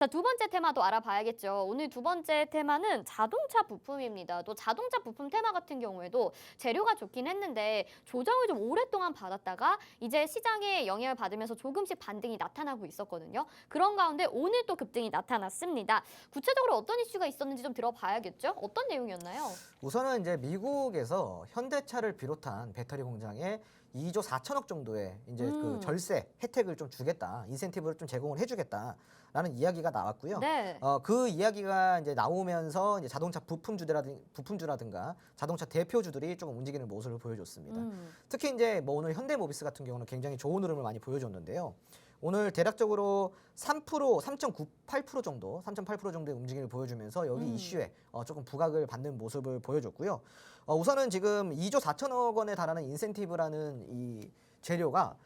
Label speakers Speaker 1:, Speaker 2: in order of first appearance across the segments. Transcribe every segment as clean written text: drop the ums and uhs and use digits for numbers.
Speaker 1: 자, 두 번째 테마도 알아봐야겠죠. 오늘 두 번째 테마는 자동차 부품입니다. 또 자동차 부품 테마 같은 경우에도 재료가 좋긴 했는데 조정을 좀 오랫동안 받았다가 이제 시장에 영향을 받으면서 조금씩 반등이 나타나고 있었거든요. 그런 가운데 오늘 또 급등이 나타났습니다. 구체적으로 어떤 이슈가 있었는지 좀 들어봐야겠죠? 어떤 내용이었나요?
Speaker 2: 우선은 이제 미국에서 현대차를 비롯한 배터리 공장에 2조 4천억 정도의 이제 그 절세 혜택을 좀 주겠다, 인센티브를 좀 제공을 해주겠다라는 이야기가 나왔고요.
Speaker 1: 네.
Speaker 2: 그 이야기가 이제 나오면서 이제 자동차 부품주라든가 자동차 대표주들이 조금 움직이는 모습을 보여줬습니다. 특히 이제 뭐 오늘 현대모비스 같은 경우는 굉장히 좋은 흐름을 많이 보여줬는데요. 오늘 대략적으로 3.98% 정도, 3.8% 정도의 움직임을 보여주면서 여기 이슈에 조금 부각을 받는 모습을 보여줬고요. 우선은 지금 2조 4천억 원에 달하는 인센티브라는 이 재료가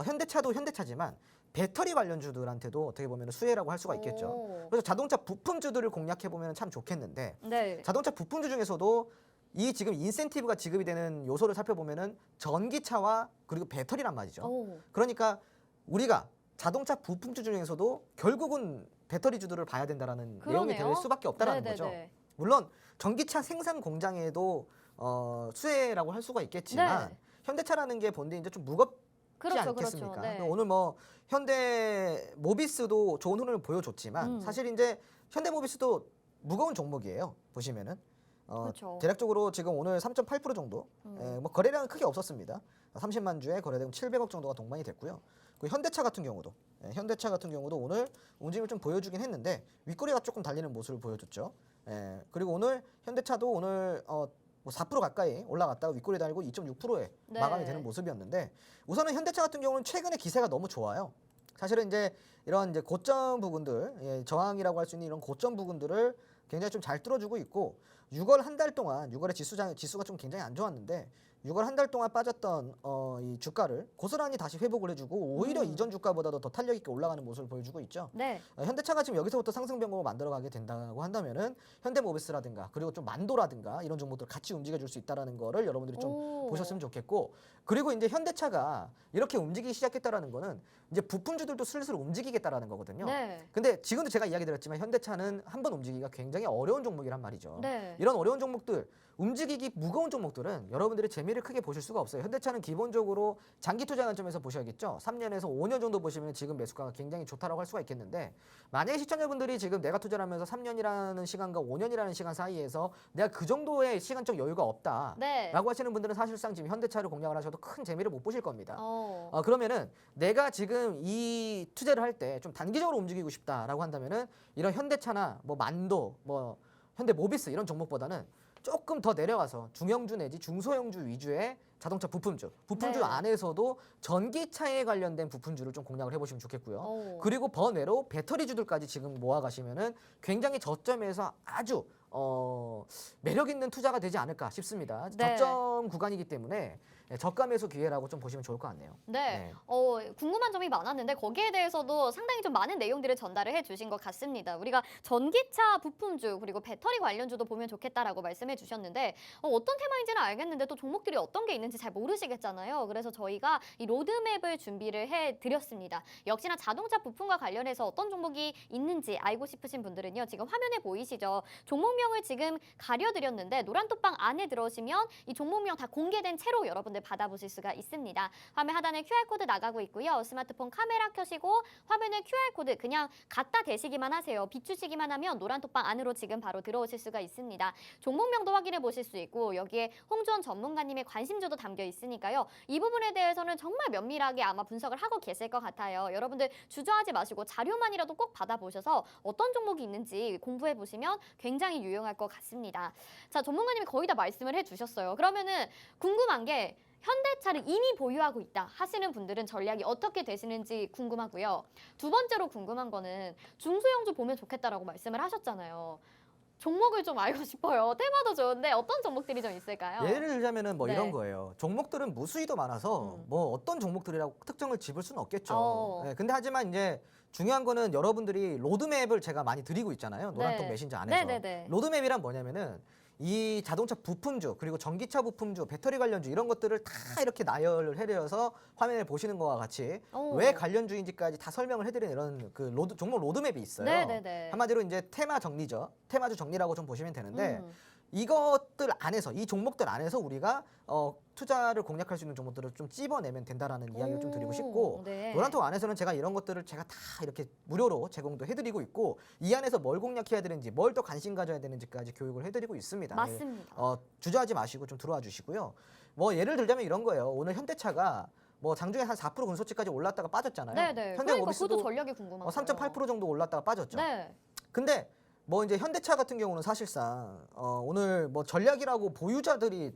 Speaker 2: 현대차도 현대차지만 배터리 관련주들한테도 어떻게 보면 수혜라고 할 수가 있겠죠. 그래서 자동차 부품주들을 공략해 보면 참 좋겠는데,
Speaker 1: 네.
Speaker 2: 자동차 부품주 중에서도 이 지금 인센티브가 지급이 되는 요소를 살펴보면은 전기차와 그리고 배터리란 말이죠. 그러니까 우리가 자동차 부품주 중에서도 결국은 배터리주들을 봐야 된다라는 내용이 될 수밖에 없다라는 거죠. 물론 전기차 생산 공장에도 수혜라고 할 수가 있겠지만 현대차라는 게 본데 이제 좀 무겁지 않겠습니까?
Speaker 1: 네.
Speaker 2: 오늘 뭐 현대모비스도 좋은 흐름을 보여줬지만 사실 이제 현대모비스도 무거운 종목이에요. 보시면은 대략적으로 지금 오늘 3.8% 정도, 뭐 거래량은 크게 없었습니다. 30만 주에 거래되면 700억 정도가 동반이 됐고요. 그 현대차 같은 경우도 오늘 움직임을 좀 보여주긴 했는데 윗꼬리가 조금 달리는 모습을 보여줬죠. 그리고 오늘 현대차도 오늘 뭐 4% 가까이 올라갔다가 윗꼬리 달고 2.6%에 마감이 되는 모습이었는데, 우선은 현대차 같은 경우는 최근에 기세가 너무 좋아요. 사실은 이제 이런 이제 고점 부분들, 저항이라고 할 수 있는 이런 고점 부분들을 굉장히 좀 잘 뚫어주고 있고, 6월 한 달 동안 6월에 지수가 좀 굉장히 안 좋았는데 6월 한 달 동안 빠졌던 이 주가를 고스란히 다시 회복을 해주고 오히려 이전 주가보다도 더 탄력 있게 올라가는 모습을 보여주고 있죠.
Speaker 1: 네.
Speaker 2: 현대차가 지금 여기서부터 상승병으로 만들어가게 된다고 한다면은 현대모비스라든가 그리고 좀 만도라든가 이런 종목들 같이 움직여줄 수 있다라는 거를 여러분들이 좀 보셨으면 좋겠고, 그리고 이제 현대차가 이렇게 움직이기 시작했다라는 거는 이제 부품주들도 슬슬 움직이겠다라는 거거든요. 근데 지금도 제가 이야기 드렸지만 현대차는 한번 움직이기가 굉장히 어려운 종목이란 말이죠. 이런 어려운 종목들, 움직이기 무거운 종목들은 여러분들이 재미를 크게 보실 수가 없어요. 현대차는 기본적으로 장기 투자 관점에서 보셔야겠죠. 3년에서 5년 정도 보시면 지금 매수가가 굉장히 좋다라고 할 수가 있겠는데, 만약에 시청자분들이 지금 내가 투자를 하면서 3년이라는 시간과 5년이라는 시간 사이에서 내가 그 정도의 시간적 여유가 없다라고 하시는 분들은 사실상 지금 현대차를 공략을 하셔도 큰 재미를 못 보실 겁니다. 그러면은 내가 지금 이 투자를 할 때 좀 단기적으로 움직이고 싶다라고 한다면은 이런 현대차나 뭐 만도, 뭐 현대모비스 이런 종목보다는 조금 더 내려가서 중형주 내지 중소형주 위주의 자동차 부품주 안에서도 전기차에 관련된 부품주를 좀 공략을 해보시면 좋겠고요. 그리고 번외로 배터리주들까지 지금 모아가시면은 굉장히 저점에서 아주 매력 있는 투자가 되지 않을까 싶습니다. 저점 구간이기 때문에 저가 매수 기회라고 좀 보시면 좋을 것 같네요.
Speaker 1: 궁금한 점이 많았는데 거기에 대해서도 상당히 좀 많은 내용들을 전달을 해주신 것 같습니다. 우리가 전기차 부품주 그리고 배터리 관련주도 보면 좋겠다라고 말씀해 주셨는데 어떤 테마인지는 알겠는데 또 종목들이 어떤 게 있는지 잘 모르시겠잖아요. 그래서 저희가 이 로드맵을 준비를 해드렸습니다. 역시나 자동차 부품과 관련해서 어떤 종목이 있는지 알고 싶으신 분들은요. 지금 화면에 보이시죠? 종목명을 지금 가려드렸는데 노란톡방 안에 들어오시면 이 종목명 다 공개된 채로 여러분들 받아보실 수가 있습니다. 화면 하단에 QR코드 나가고 있고요. 스마트폰 카메라 켜시고 화면에 QR코드 그냥 갖다 대시기만 하세요. 비추시기만 하면 노란톡방 안으로 지금 바로 들어오실 수가 있습니다. 종목명도 확인해 보실 수 있고 여기에 홍주원 전문가님의 관심주도 담겨 있으니까요. 이 부분에 대해서는 정말 면밀하게 아마 분석을 하고 계실 것 같아요. 여러분들 주저하지 마시고 자료만이라도 꼭 받아보셔서 어떤 종목이 있는지 공부해 보시면 굉장히 유용할 것 같습니다. 자, 전문가님이 거의 다 말씀을 해주셨어요. 그러면은 궁금한 게 현대차를 이미 보유하고 있다 하시는 분들은 전략이 어떻게 되시는지 궁금하고요. 두 번째로 궁금한 거는 중소형주 보면 좋겠다라고 말씀을 하셨잖아요. 종목을 좀 알고 싶어요. 테마도 좋은데 어떤 종목들이 좀 있을까요?
Speaker 2: 예를 들자면은 뭐 이런 거예요. 종목들은 무수히도 많아서 뭐 어떤 종목들이라고 특정을 집을 수는 없겠죠. 근데 하지만 이제 중요한 거는 여러분들이 로드맵을 제가 많이 드리고 있잖아요. 노란톡 메신저 안에서. 로드맵이란 뭐냐면은 이 자동차 부품주 그리고 전기차 부품주, 배터리 관련주 이런 것들을 다 이렇게 나열을 해드려서 화면을 보시는 것과 같이
Speaker 1: 오.
Speaker 2: 왜 관련주인지까지 다 설명을 해드리는 이런 그 종목 로드맵이 있어요.
Speaker 1: 네네네.
Speaker 2: 한마디로 이제 테마 정리죠. 테마주 정리라고 좀 보시면 되는데
Speaker 1: 음.
Speaker 2: 이것들 안에서 이 종목들 안에서 우리가 투자를 공략할 수 있는 종목들을 좀 찝어내면 된다라는 이야기를 좀 드리고 싶고
Speaker 1: 네.
Speaker 2: 노란통 안에서는 제가 이런 것들을 제가 다 이렇게 무료로 제공도 해드리고 있고 이 안에서 뭘 공략해야 되는지 뭘 더 관심 가져야 되는지까지 교육을 해드리고 있습니다.
Speaker 1: 맞습니다.
Speaker 2: 주저하지 마시고 좀 들어와 주시고요. 뭐 예를 들자면 이런 거예요. 오늘 현대차가 뭐 장중에 한 4% 근소치까지 올랐다가 빠졌잖아요.
Speaker 1: 네네. 그러니까
Speaker 2: 현대모비스도
Speaker 1: 그것도 전략이 궁금한 거예요.
Speaker 2: 3.8% 정도 올랐다가 빠졌죠.
Speaker 1: 네.
Speaker 2: 근데 뭐 이제 현대차 같은 경우는 사실상 오늘 뭐 전략이라고 보유자들이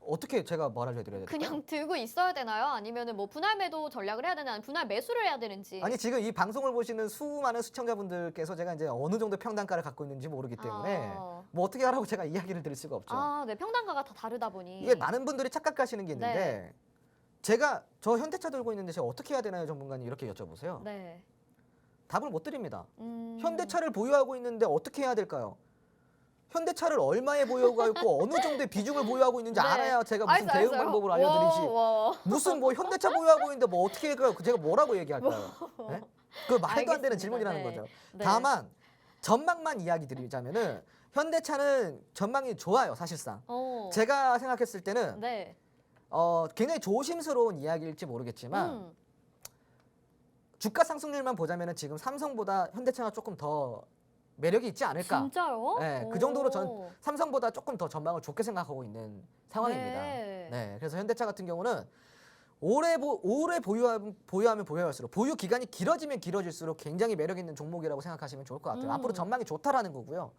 Speaker 2: 어떻게 제가 말을 해드려야 될까요?
Speaker 1: 그냥 들고 있어야 되나요? 아니면은 뭐 분할 매도 전략을 해야 되나? 분할 매수를 해야 되는지.
Speaker 2: 아니 지금 이 방송을 보시는 수많은 시청자분들께서 제가 이제 어느 정도 평단가를 갖고 있는지 모르기 때문에
Speaker 1: 아.
Speaker 2: 뭐 어떻게 하라고 제가 이야기를 드릴 수가 없죠.
Speaker 1: 아, 네. 평단가가 다 다르다 보니.
Speaker 2: 이게 많은 분들이 착각하시는 게 있는데
Speaker 1: 네.
Speaker 2: 제가 저 현대차 들고 있는데 제가 어떻게 해야 되나요, 전문가님 이렇게 여쭤보세요.
Speaker 1: 네.
Speaker 2: 답을 못 드립니다.
Speaker 1: 음.
Speaker 2: 현대차를 보유하고 있는데 어떻게 해야 될까요? 현대차를 얼마에 보유하고 있고 어느 정도의 비중을 보유하고 있는지
Speaker 1: 네.
Speaker 2: 알아야 제가 무슨 대응
Speaker 1: 알았어요.
Speaker 2: 방법을 알려드리지.
Speaker 1: 와.
Speaker 2: 무슨 뭐 현대차 보유하고 있는데 뭐 어떻게 할까요? 제가 뭐라고 얘기할까요? 네? 그 말도 안 되는
Speaker 1: 알겠습니다.
Speaker 2: 질문이라는
Speaker 1: 네.
Speaker 2: 거죠.
Speaker 1: 네.
Speaker 2: 다만 전망만 이야기 드리자면은 현대차는 전망이 좋아요, 사실상. 제가 생각했을 때는
Speaker 1: 네.
Speaker 2: 굉장히 조심스러운 이야기일지 모르겠지만
Speaker 1: 음.
Speaker 2: 주가 상승률만 보자면은 지금 삼성보다 현대차가 조금 더 매력이 있지 않을까.
Speaker 1: 진짜요?
Speaker 2: 네, 그 정도로 전
Speaker 1: 오.
Speaker 2: 삼성보다 조금 더 전망을 좋게 생각하고 있는 상황입니다.
Speaker 1: 네.
Speaker 2: 네, 그래서 현대차 같은 경우는 오래 보유하면 보유할수록 보유 기간이 길어지면 길어질수록 굉장히 매력 있는 종목이라고 생각하시면 좋을 것 같아요. 앞으로 전망이 좋다라는 거고요.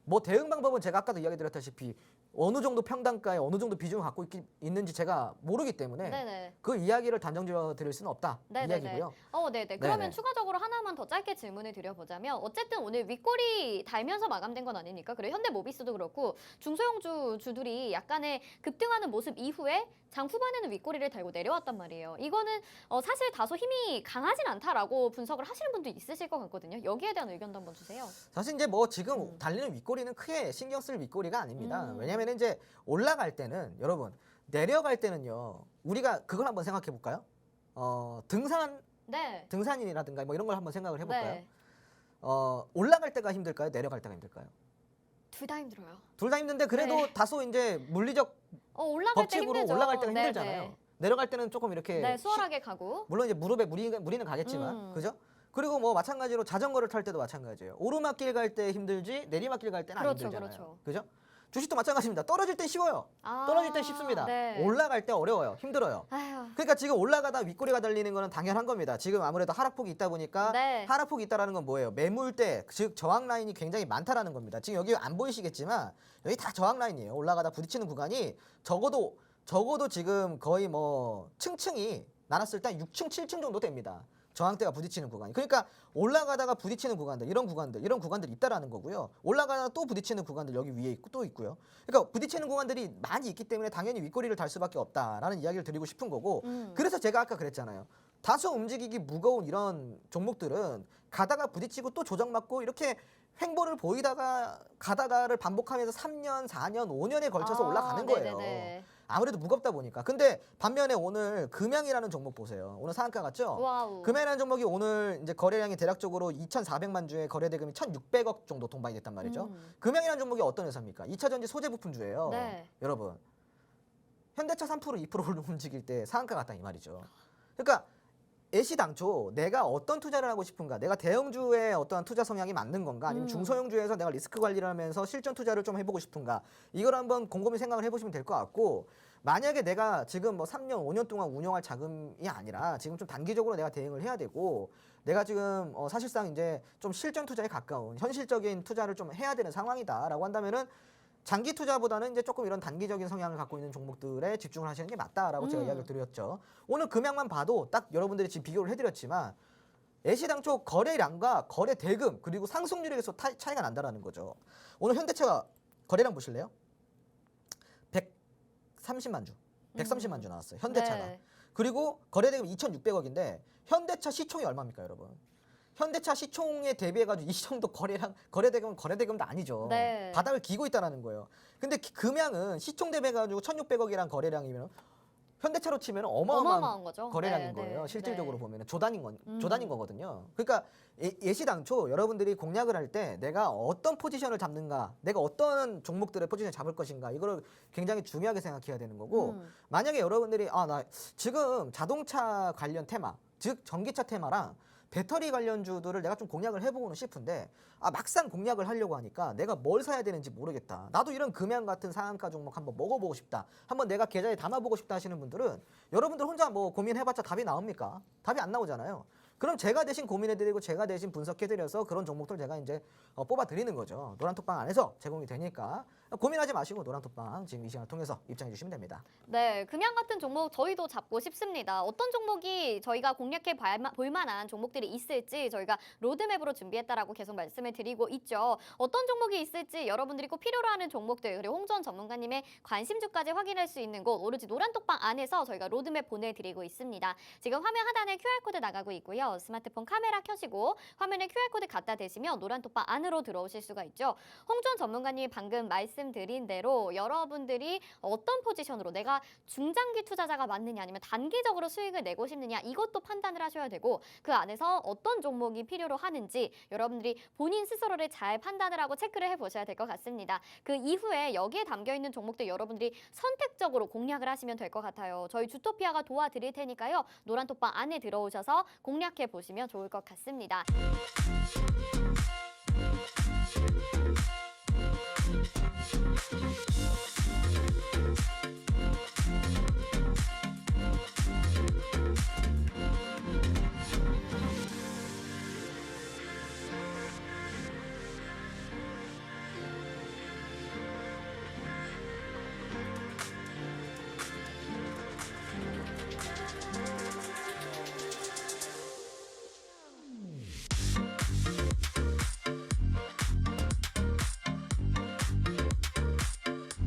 Speaker 2: 뭐 대응 방법은 제가 아까도 이야기 드렸다시피 어느 정도 평단가에 어느 정도 비중을 갖고 있는지 제가 모르기 때문에
Speaker 1: 네네.
Speaker 2: 그 이야기를 단정 지어 드릴 수는 없다
Speaker 1: 네네네.
Speaker 2: 이야기고요.
Speaker 1: 네네. 그러면
Speaker 2: 네네.
Speaker 1: 추가적으로 하나만 더 짧게 질문을 드려보자면 어쨌든 오늘 윗꼬리 달면서 마감된 건 아니니까 그리고 현대모비스도 그렇고 중소형주 주들이 약간의 급등하는 모습 이후에 장 후반에는 윗꼬리를 달고 내려왔단 말이에요. 이거는 사실 다소 힘이 강하진 않다라고 분석을 하시는 분도 있으실 것 같거든요. 여기에 대한 의견도 한번 주세요.
Speaker 2: 사실 이제 뭐 지금 달리는 윗꼬리는 크게 신경 쓸 윗꼬리가 아닙니다.
Speaker 1: 음.
Speaker 2: 왜냐하면 이제 올라갈 때는 여러분 내려갈 때는요 우리가 그걸 한번 생각해 볼까요?
Speaker 1: 네.
Speaker 2: 등산이라든가 뭐 이런 걸 한번 생각을 해볼까요?
Speaker 1: 네.
Speaker 2: 올라갈 때가 힘들까요? 내려갈 때가 힘들까요?
Speaker 1: 둘 다 힘들어요.
Speaker 2: 둘 다 힘든데 그래도
Speaker 1: 네.
Speaker 2: 다소 이제 물리적
Speaker 1: 올라갈 때
Speaker 2: 법칙으로
Speaker 1: 힘들죠.
Speaker 2: 올라갈 때가
Speaker 1: 네,
Speaker 2: 힘들잖아요.
Speaker 1: 네.
Speaker 2: 내려갈 때는 조금 이렇게
Speaker 1: 네, 수월하게 가고.
Speaker 2: 물론 이제 무릎에 무리는 가겠지만 그죠? 그리고 뭐 마찬가지로 자전거를 탈 때도 마찬가지예요. 오르막길 갈 때 힘들지 내리막길 갈 때는 안
Speaker 1: 그렇죠,
Speaker 2: 힘들잖아요.
Speaker 1: 그렇죠.
Speaker 2: 그죠? 주식도 마찬가지입니다. 떨어질 땐 쉬워요. 떨어질 땐 쉽습니다.
Speaker 1: 네.
Speaker 2: 올라갈 때 어려워요. 힘들어요.
Speaker 1: 아휴.
Speaker 2: 그러니까 지금 올라가다 윗꼬리가 달리는 거는 당연한 겁니다. 지금 아무래도 하락폭이 있다 보니까
Speaker 1: 네.
Speaker 2: 하락폭이 있다라는 건 뭐예요? 매물대, 즉 저항 라인이 굉장히 많다라는 겁니다. 지금 여기 안 보이시겠지만 여기 다 저항 라인이에요. 올라가다 부딪히는 구간이 적어도 지금 거의 뭐 층층이 나눴을 때 6층, 7층 정도 됩니다. 저항대가 부딪히는 구간이. 그러니까 올라가다가 부딪히는 구간들, 이런 구간들 있다라는 거고요. 올라가다가 또 부딪히는 구간들 여기 위에 있고 또 있고요. 그러니까 부딪히는 구간들이 많이 있기 때문에 당연히 윗꼬리를 달 수밖에 없다라는 이야기를 드리고 싶은 거고. 그래서 제가 아까 그랬잖아요. 다소 움직이기 무거운 이런 종목들은 가다가 부딪히고 또 조정받고 이렇게 횡보를 보이다가 가다가를 반복하면서 3년, 4년, 5년에 걸쳐서 올라가는 거예요.
Speaker 1: 네네네.
Speaker 2: 아무래도 무겁다 보니까. 근데 반면에 오늘 금양이라는 종목 보세요. 오늘 상한가 같죠?
Speaker 1: 와우.
Speaker 2: 금양이라는 종목이 오늘 이제 거래량이 대략적으로 2,400만 주에 거래 대금이 1,600억 정도 동반이 됐단 말이죠. 금양이라는 종목이 어떤 회사입니까? 2차 전지 소재 부품주예요.
Speaker 1: 네.
Speaker 2: 여러분. 현대차 3% 2% 움직일 때 상한가 같다 이 말이죠. 그러니까 애시당초 내가 어떤 투자를 하고 싶은가, 내가 대형주의 어떠한 투자 성향이 맞는 건가, 아니면 중소형주에서 내가 리스크 관리를 하면서 실전 투자를 좀 해보고 싶은가, 이걸 한번 곰곰이 생각을 해보시면 될 것 같고, 만약에 내가 지금 뭐 3년, 5년 동안 운영할 자금이 아니라 지금 좀 단기적으로 내가 대응을 해야 되고, 내가 지금 사실상 이제 좀 실전 투자에 가까운 현실적인 투자를 좀 해야 되는 상황이다라고 한다면은 장기 투자보다는 이제 조금 이런 단기적인 성향을 갖고 있는 종목들에 집중을 하시는 게 맞다라고 제가 이야기를 드렸죠. 오늘 금양만 봐도 딱 여러분들이 지금 비교를 해드렸지만 애시당초 거래량과 거래 대금 그리고 상승률에서 차이가 난다라는 거죠. 오늘 현대차 거래량 보실래요? 130만 주, 130만 주 나왔어요. 현대차가.
Speaker 1: 네.
Speaker 2: 그리고 거래 대금 2,600억인데 현대차 시총이 얼마입니까, 여러분? 현대차 시총에 대비해가지고 이 정도 거래대금도 아니죠.
Speaker 1: 네.
Speaker 2: 바닥을 기고 있다라는 거예요. 근데 금양은 시총 대비해가지고 1,600억이란 거래량이면 현대차로 치면
Speaker 1: 어마어마한 거죠.
Speaker 2: 거래량인
Speaker 1: 네,
Speaker 2: 거예요.
Speaker 1: 네,
Speaker 2: 실질적으로
Speaker 1: 네.
Speaker 2: 보면 조단인 거거든요. 그러니까 예시당초 여러분들이 공략을 할 때 내가 어떤 포지션을 잡는가, 내가 어떤 종목들의 포지션을 잡을 것인가 이거를 굉장히 중요하게 생각해야 되는 거고 만약에 여러분들이 나 지금 자동차 관련 테마, 즉 전기차 테마랑 배터리 관련주들을 내가 좀 공략을 해보고는 싶은데 막상 공략을 하려고 하니까 내가 뭘 사야 되는지 모르겠다. 나도 이런 금양 같은 상한가 종목 한번 먹어보고 싶다. 한번 내가 계좌에 담아보고 싶다 하시는 분들은 여러분들 혼자 뭐 고민해봤자 답이 나옵니까? 답이 안 나오잖아요. 그럼 제가 대신 고민해드리고 제가 대신 분석해드려서 그런 종목들 제가 이제 뽑아드리는 거죠. 노란톡방 안에서 제공이 되니까 고민하지 마시고 노란톡방 지금 이 시간을 통해서 입장해 주시면 됩니다.
Speaker 1: 네, 금양 같은 종목 저희도 잡고 싶습니다. 어떤 종목이 저희가 공략해 볼 만한 종목들이 있을지 저희가 로드맵으로 준비했다라고 계속 말씀을 드리고 있죠. 어떤 종목이 있을지 여러분들이 꼭 필요로 하는 종목들 그리고 홍전 전문가님의 관심주까지 확인할 수 있는 곳 오로지 노란톡방 안에서 저희가 로드맵 보내드리고 있습니다. 지금 화면 하단에 QR코드 나가고 있고요. 스마트폰 카메라 켜시고 화면에 QR코드 갖다 대시면 노란톡방 안으로 들어오실 수가 있죠. 홍전 전문가님이 방금 말씀드린 대로 여러분들이 어떤 포지션으로 내가 중장기 투자자가 맞느냐 아니면 단기적으로 수익을 내고 싶느냐 이것도 판단을 하셔야 되고 그 안에서 어떤 종목이 필요로 하는지 여러분들이 본인 스스로를 잘 판단을 하고 체크를 해보셔야 될 것 같습니다. 그 이후에 여기에 담겨있는 종목들 여러분들이 선택적으로 공략을 하시면 될 것 같아요. 저희 주토피아가 도와드릴 테니까요. 노란톡방 안에 들어오셔서 공략해 보시면 좋을 것 같습니다.